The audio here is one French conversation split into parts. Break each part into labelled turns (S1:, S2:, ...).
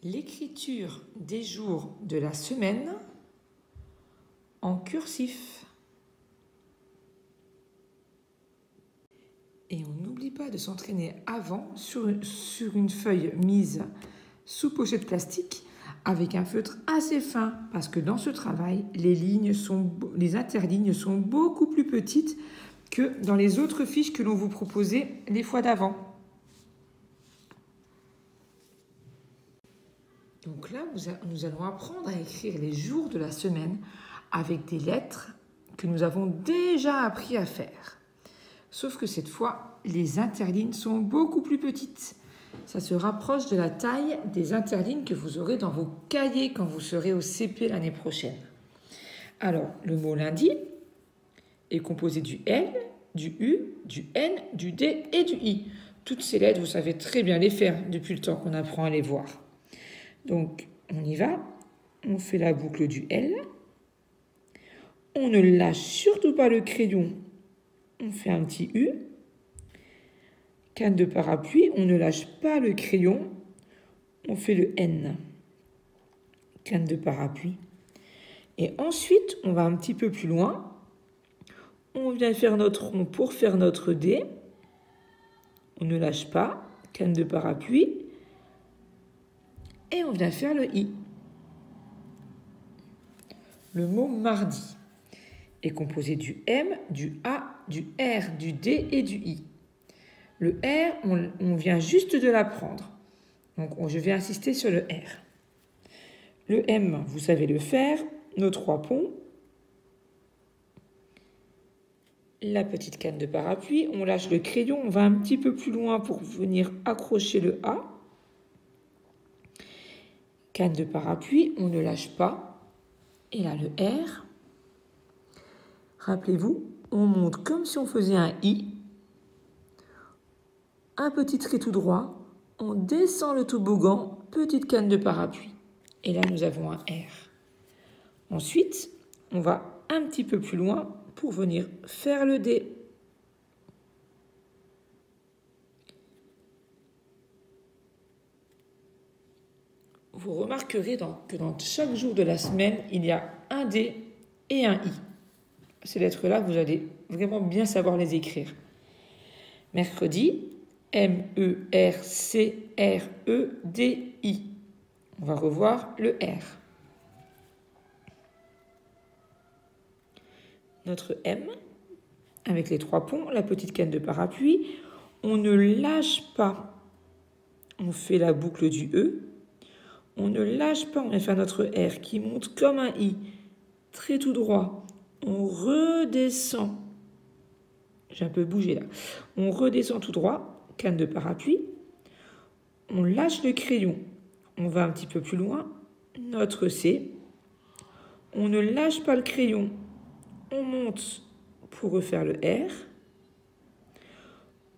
S1: l'écriture des jours de la semaine en cursif. Et on n'oublie pas de s'entraîner avant sur une feuille mise sous pochette plastique avec un feutre assez fin, parce que dans ce travail, les interlignes sont beaucoup plus petites que dans les autres fiches que l'on vous proposait les fois d'avant. Donc là, nous allons apprendre à écrire les jours de la semaine avec des lettres que nous avons déjà appris à faire. Sauf que cette fois, les interlignes sont beaucoup plus petites. Ça se rapproche de la taille des interlignes que vous aurez dans vos cahiers quand vous serez au CP l'année prochaine. Alors, le mot lundi est composé du L, du U, du N, du D et du I. Toutes ces lettres, vous savez très bien les faire depuis le temps qu'on apprend à les voir. Donc, on y va. On fait la boucle du L. On ne lâche surtout pas le crayon. On fait un petit U. Canne de parapluie, on ne lâche pas le crayon. On fait le N. Canne de parapluie. Et ensuite, on va un petit peu plus loin. On vient faire notre rond pour faire notre D. On ne lâche pas. Canne de parapluie. Et on vient faire le I. Le mot mardi est composé du M, du A, du R, du D et du I. Le R, on vient juste de l'apprendre. Donc, je vais insister sur le R. Le M, vous savez le faire. Nos 3 ponts. La petite canne de parapluie. On lâche le crayon. On va un petit peu plus loin pour venir accrocher le A. Canne de parapluie. On ne lâche pas. Et là, le R. Rappelez-vous, on monte comme si on faisait un I. Un petit trait tout droit, on descend le toboggan, petite canne de parapluie. Et là, nous avons un R. Ensuite, on va un petit peu plus loin pour venir faire le D. Vous remarquerez que dans chaque jour de la semaine, il y a un D et un I. Ces lettres-là, vous allez vraiment bien savoir les écrire. Mercredi, M-E-R-C-R-E-D-I. On va revoir le R. Notre M, avec les 3 ponts, la petite canne de parapluie, on ne lâche pas. On fait la boucle du E. On ne lâche pas, on va faire notre R qui monte comme un I, très tout droit. On redescend. J'ai un peu bougé là. On redescend tout droit. Canne de parapluie, on lâche le crayon, on va un petit peu plus loin, notre C, on ne lâche pas le crayon, on monte pour refaire le R,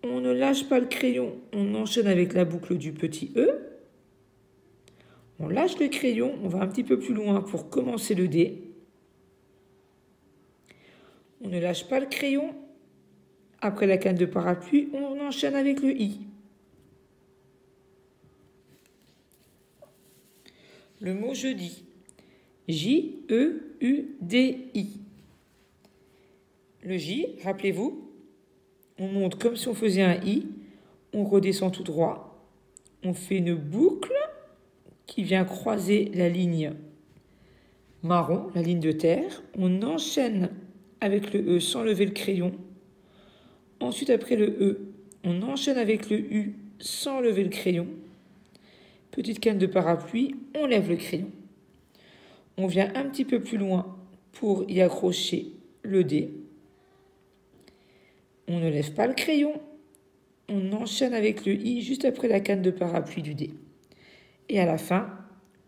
S1: on ne lâche pas le crayon, on enchaîne avec la boucle du petit E, on lâche le crayon, on va un petit peu plus loin pour commencer le D, on ne lâche pas le crayon. Après la canne de parapluie, on enchaîne avec le I. Le mot jeudi. J-E-U-D-I. Le J, rappelez-vous, on monte comme si on faisait un I. On redescend tout droit. On fait une boucle qui vient croiser la ligne marron, la ligne de terre. On enchaîne avec le E sans lever le crayon. Ensuite, après le E, on enchaîne avec le U sans lever le crayon. Petite canne de parapluie, on lève le crayon. On vient un petit peu plus loin pour y accrocher le D. On ne lève pas le crayon. On enchaîne avec le I juste après la canne de parapluie du D. Et à la fin,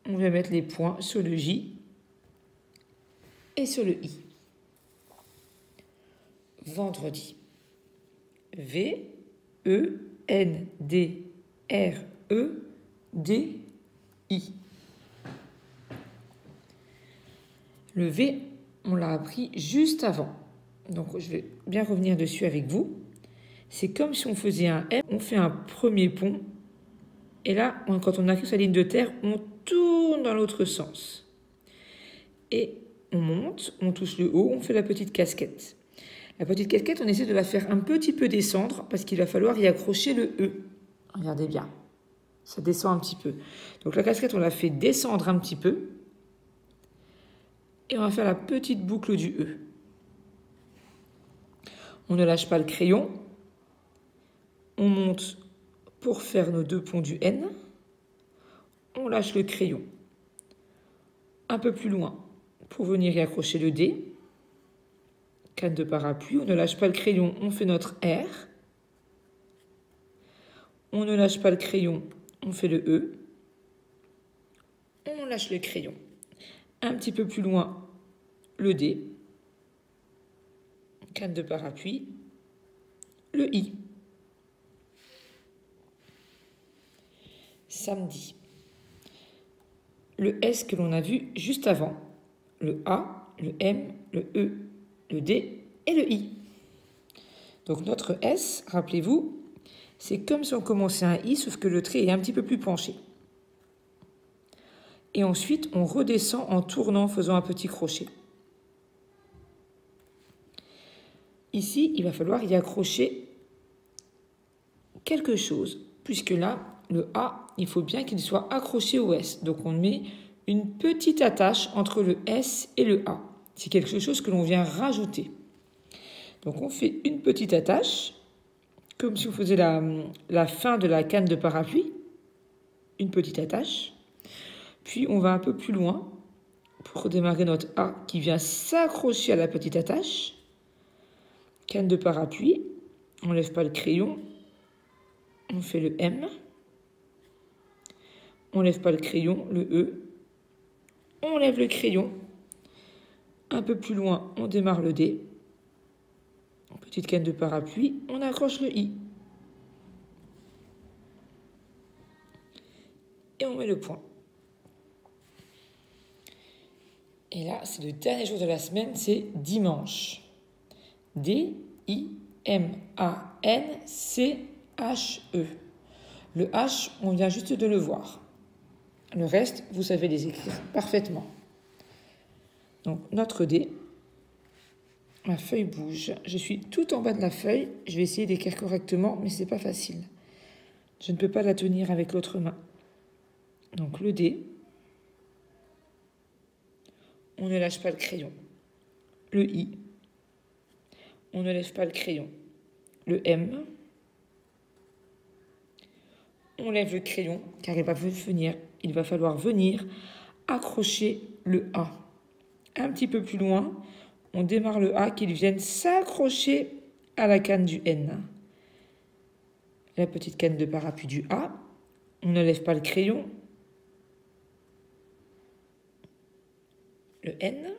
S1: on va mettre les points sur le J et sur le I. Vendredi. V-E-N-D-R-E-D-I. Le V, on l'a appris juste avant. Donc, je vais bien revenir dessus avec vous. C'est comme si on faisait un M. On fait un premier pont. Et là, quand on arrive sur la ligne de terre, on tourne dans l'autre sens. Et on monte, on touche le haut, on fait la petite casquette. La petite casquette, on essaie de la faire un petit peu descendre parce qu'il va falloir y accrocher le E. Regardez bien, ça descend un petit peu. Donc la casquette, on la fait descendre un petit peu. Et on va faire la petite boucle du E. On ne lâche pas le crayon. On monte pour faire nos 2 ponts du N. On lâche le crayon un peu plus loin pour venir y accrocher le D. Canne de parapluie. On ne lâche pas le crayon. On fait notre R. On ne lâche pas le crayon. On fait le E. On lâche le crayon. Un petit peu plus loin, le D. Canne de parapluie. Le I. Samedi. Le S que l'on a vu juste avant. Le A, le M, le E, le D et le I. Donc notre S, rappelez-vous, c'est comme si on commençait un I, sauf que le trait est un petit peu plus penché. Et ensuite, on redescend en tournant, en faisant un petit crochet. Ici, il va falloir y accrocher quelque chose, puisque là, le A, il faut bien qu'il soit accroché au S. Donc on met une petite attache entre le S et le A. C'est quelque chose que l'on vient rajouter. Donc on fait une petite attache, comme si on faisait la fin de la canne de parapluie. Une petite attache. Puis on va un peu plus loin pour redémarrer notre A qui vient s'accrocher à la petite attache. Canne de parapluie. On ne lève pas le crayon. On fait le M. On ne lève pas le crayon, le E. On lève le crayon. Un peu plus loin, on démarre le D. Petite canne de parapluie, on accroche le I. Et on met le point. Et là, c'est le dernier jour de la semaine, c'est dimanche. D-I-M-A-N-C-H-E. Le H, on vient juste de le voir. Le reste, vous savez les écrire parfaitement. Donc, notre D, ma feuille bouge. Je suis tout en bas de la feuille. Je vais essayer d'écrire correctement, mais ce n'est pas facile. Je ne peux pas la tenir avec l'autre main. Donc, le D. On ne lâche pas le crayon. Le I. On ne lève pas le crayon. Le M. On lève le crayon, car il va falloir venir accrocher le A. Un petit peu plus loin, on démarre le A qu'il vienne s'accrocher à la canne du N. La petite canne de parapluie du A. On ne lève pas le crayon. Le N.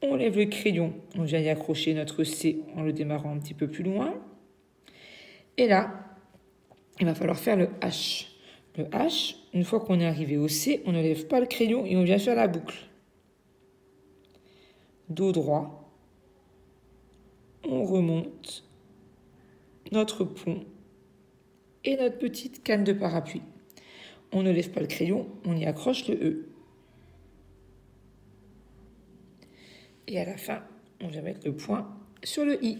S1: On lève le crayon. On vient y accrocher notre C en le démarrant un petit peu plus loin. Et là, il va falloir faire le H. Le H, une fois qu'on est arrivé au C, on ne lève pas le crayon et on vient faire la boucle. Dos droit. On remonte notre pont et notre petite canne de parapluie. On ne lève pas le crayon, on y accroche le E. Et à la fin, on vient mettre le point sur le I.